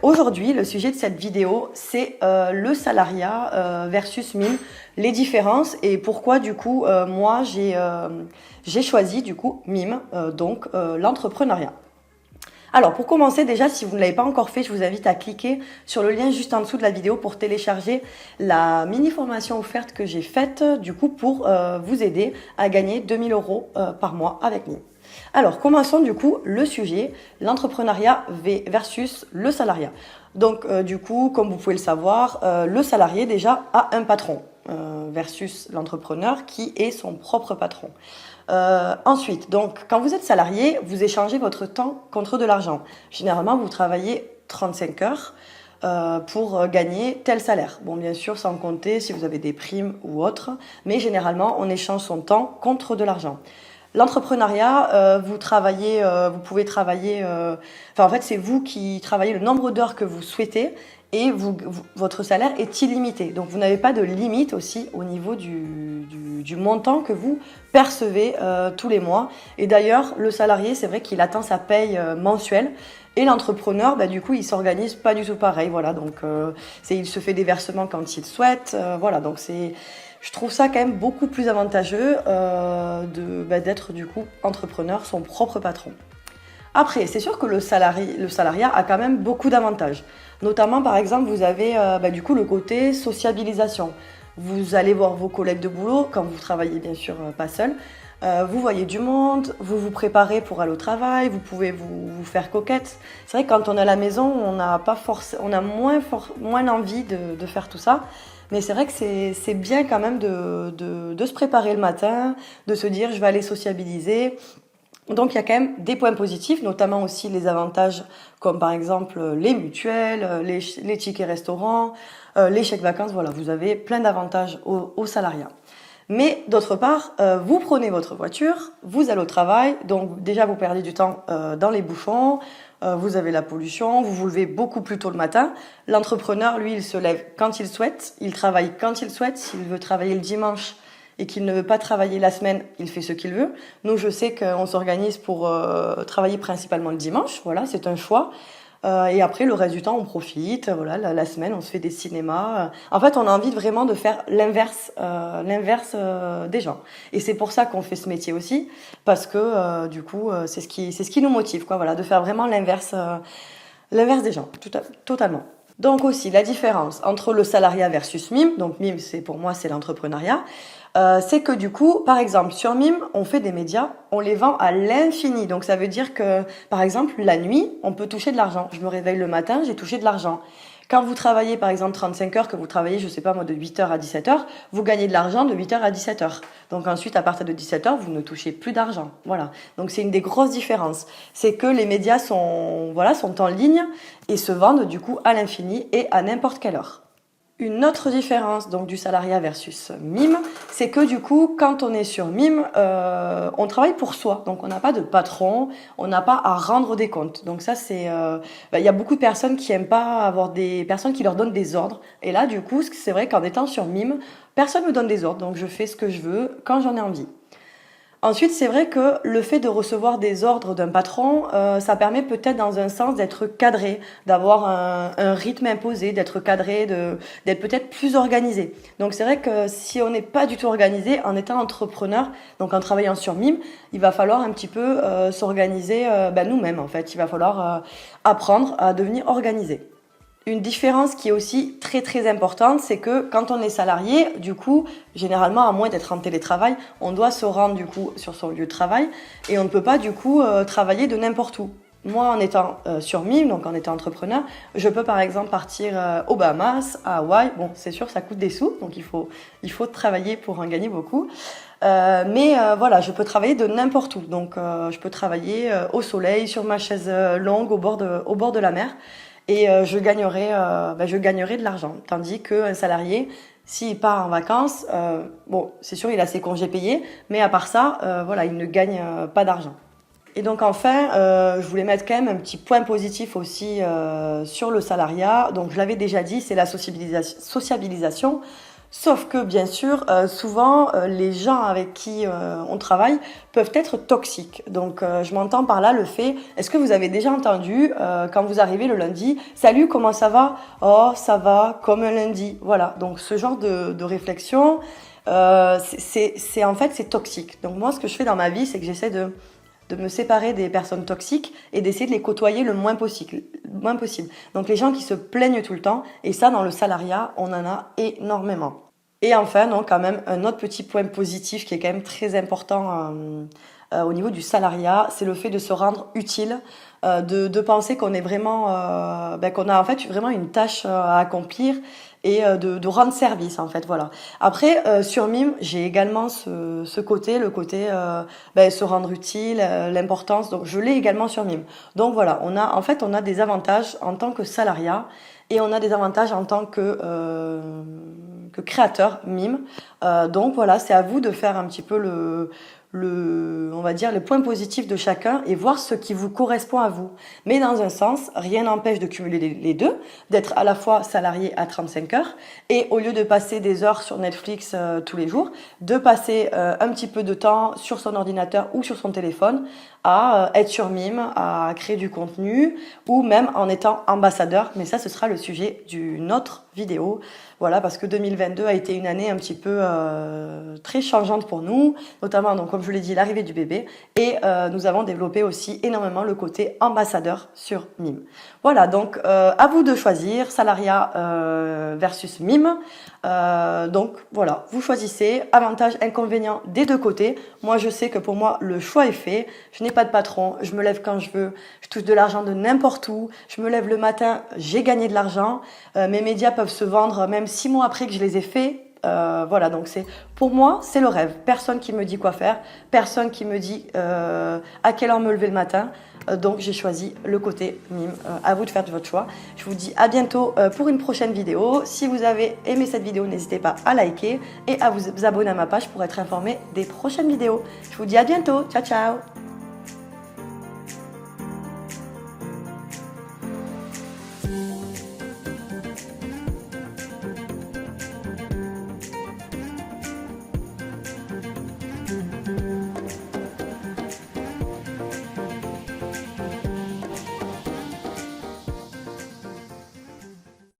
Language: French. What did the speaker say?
Aujourd'hui, le sujet de cette vidéo, c'est le salariat versus mime, les différences et pourquoi du coup, moi, j'ai choisi du coup mime, donc l'entrepreneuriat. Alors pour commencer déjà, si vous ne l'avez pas encore fait, je vous invite à cliquer sur le lien juste en dessous de la vidéo pour télécharger la mini formation offerte que j'ai faite du coup pour vous aider à gagner 2000 € par mois avec Mime. Alors commençons du coup le sujet, l'entrepreneuriat versus le salariat. Donc du coup, comme vous pouvez le savoir, le salarié déjà a un patron versus l'entrepreneur qui est son propre patron. Ensuite, donc, quand vous êtes salarié, vous échangez votre temps contre de l'argent. Généralement, vous travaillez 35 heures pour gagner tel salaire. Bon, bien sûr, sans compter si vous avez des primes ou autres, mais généralement, on échange son temps contre de l'argent. L'entrepreneuriat, vous pouvez travailler. En fait, c'est vous qui travaillez le nombre d'heures que vous souhaitez et votre salaire est illimité. Donc, vous n'avez pas de limite aussi au niveau du montant que vous percevez tous les mois. Et d'ailleurs, le salarié, c'est vrai qu'il attend sa paye mensuelle. Et l'entrepreneur, du coup, il s'organise pas du tout pareil. Voilà, donc il se fait des versements quand il souhaite. Voilà, donc je trouve ça quand même beaucoup plus avantageux d'être du coup entrepreneur, son propre patron. Après, c'est sûr que le salariat a quand même beaucoup d'avantages. Notamment, par exemple, vous avez du coup le côté sociabilisation. Vous allez voir vos collègues de boulot, quand vous travaillez bien sûr pas seul. Vous voyez du monde, vous vous préparez pour aller au travail, vous pouvez vous faire coquette. C'est vrai que quand on est à la maison, on a moins envie de faire tout ça. Mais c'est vrai que c'est bien quand même de se préparer le matin, de se dire je vais aller sociabiliser. Donc il y a quand même des points positifs, notamment aussi les avantages comme par exemple les mutuelles, les tickets restaurants, les chèques vacances. Voilà, vous avez plein d'avantages au salariat. Mais d'autre part, vous prenez votre voiture, vous allez au travail, donc déjà vous perdez du temps dans les bouchons, vous avez la pollution, vous vous levez beaucoup plus tôt le matin. L'entrepreneur, lui, il se lève quand il souhaite, il travaille quand il souhaite. S'il veut travailler le dimanche et qu'il ne veut pas travailler la semaine, il fait ce qu'il veut. Nous, je sais qu'on s'organise pour travailler principalement le dimanche, voilà, c'est un choix. Et après, le reste du temps, on profite. Voilà, la semaine, on se fait des cinémas. En fait, on a envie vraiment de faire l'inverse des gens. Et c'est pour ça qu'on fait ce métier aussi, parce que du coup, c'est ce qui nous motive, quoi. Voilà, de faire vraiment l'inverse des gens, totalement. Donc aussi, la différence entre le salariat versus Mime, donc Mime, pour moi, c'est l'entrepreneuriat, c'est que du coup, par exemple, sur Mime, on fait des médias, on les vend à l'infini. Donc ça veut dire que, par exemple, la nuit, on peut toucher de l'argent. Je me réveille le matin, j'ai touché de l'argent. Quand vous travaillez, par exemple, 35 heures, que vous travaillez, je sais pas moi, de 8h à 17h, vous gagnez de l'argent de 8h à 17h. Donc ensuite, à partir de 17h, vous ne touchez plus d'argent. Voilà. Donc c'est une des grosses différences. C'est que les médias sont en ligne et se vendent du coup à l'infini et à n'importe quelle heure. Une autre différence donc du salariat versus Mime, c'est que du coup, quand on est sur Mime, on travaille pour soi. Donc on n'a pas de patron, on n'a pas à rendre des comptes. Donc ça, il y a beaucoup de personnes qui aiment pas avoir des personnes qui leur donnent des ordres. Et là, du coup, c'est vrai qu'en étant sur Mime, personne me donne des ordres. Donc je fais ce que je veux quand j'en ai envie. Ensuite, c'est vrai que le fait de recevoir des ordres d'un patron, ça permet peut-être dans un sens d'être cadré, d'avoir un rythme imposé, d'être cadré, d'être peut-être plus organisé. Donc c'est vrai que si on n'est pas du tout organisé, en étant entrepreneur, donc en travaillant sur Mime, il va falloir un petit peu s'organiser nous-mêmes en fait. Il va falloir apprendre à devenir organisé. Une différence qui est aussi très très importante, c'est que quand on est salarié, du coup, généralement, à moins d'être en télétravail, on doit se rendre du coup sur son lieu de travail et on ne peut pas du coup travailler de n'importe où. Moi, en étant sur Mime, donc en étant entrepreneur, je peux par exemple partir aux Bahamas, à Hawaï. Bon, c'est sûr, ça coûte des sous, donc il faut travailler pour en gagner beaucoup. Mais voilà, je peux travailler de n'importe où. Donc, je peux travailler au soleil, sur ma chaise longue, au bord de la mer. Et je gagnerai de l'argent. Tandis qu'un salarié, s'il part en vacances, c'est sûr, il a ses congés payés, mais à part ça, il ne gagne pas d'argent. Et donc enfin, je voulais mettre quand même un petit point positif aussi sur le salariat. Donc je l'avais déjà dit, c'est la sociabilisation. Sauf que bien sûr, souvent, les gens avec qui on travaille peuvent être toxiques. Donc je m'entends par là le fait, est-ce que vous avez déjà entendu quand vous arrivez le lundi, salut, comment ça va? Oh, ça va, comme un lundi. Voilà, donc ce genre de réflexion, en fait, c'est toxique. Donc moi, ce que je fais dans ma vie, c'est que j'essaie de me séparer des personnes toxiques et d'essayer de les côtoyer le moins possible. Donc les gens qui se plaignent tout le temps, et ça dans le salariat, on en a énormément. Et enfin, donc, quand même, un autre petit point positif qui est quand même très important au niveau du salariat, c'est le fait de se rendre utile, de penser qu'on est vraiment, qu'on a en fait vraiment une tâche à accomplir et de rendre service en fait, voilà. Après, sur Mime, j'ai également ce côté, le côté se rendre utile, l'importance. Donc, je l'ai également sur Mime. Donc voilà, on a des avantages en tant que salariat et on a des avantages en tant que créateur Mime. Donc voilà, c'est à vous de faire un petit peu on va dire, les points positifs de chacun et voir ce qui vous correspond à vous. Mais dans un sens, rien n'empêche de cumuler les deux, d'être à la fois salarié à 35 heures et au lieu de passer des heures sur Netflix tous les jours, de passer un petit peu de temps sur son ordinateur ou sur son téléphone à être sur Mime, à créer du contenu ou même en étant ambassadeur. Mais ça, ce sera le sujet d'une autre vidéo. Voilà, parce que 2022 a été une année un petit peu très changeante pour nous, notamment, donc, comme je l'ai dit, l'arrivée du bébé. Et nous avons développé aussi énormément le côté ambassadeur sur Mime. Voilà, donc à vous de choisir, salariat versus Mime. Donc voilà, vous choisissez, avantages, inconvénients des deux côtés. Moi, je sais que pour moi, le choix est fait. Je n'ai pas de patron, je me lève quand je veux, je touche de l'argent de n'importe où. Je me lève le matin, j'ai gagné de l'argent. Mes médias peuvent se vendre même 6 mois après que je les ai faits. Voilà, donc pour moi, c'est le rêve. Personne qui me dit quoi faire, personne qui me dit à quelle heure me lever le matin. Donc j'ai choisi le côté Mime. À vous de faire votre choix. Je vous dis à bientôt pour une prochaine vidéo. Si vous avez aimé cette vidéo, n'hésitez pas à liker et à vous abonner à ma page pour être informé des prochaines vidéos. Je vous dis à bientôt. Ciao, ciao.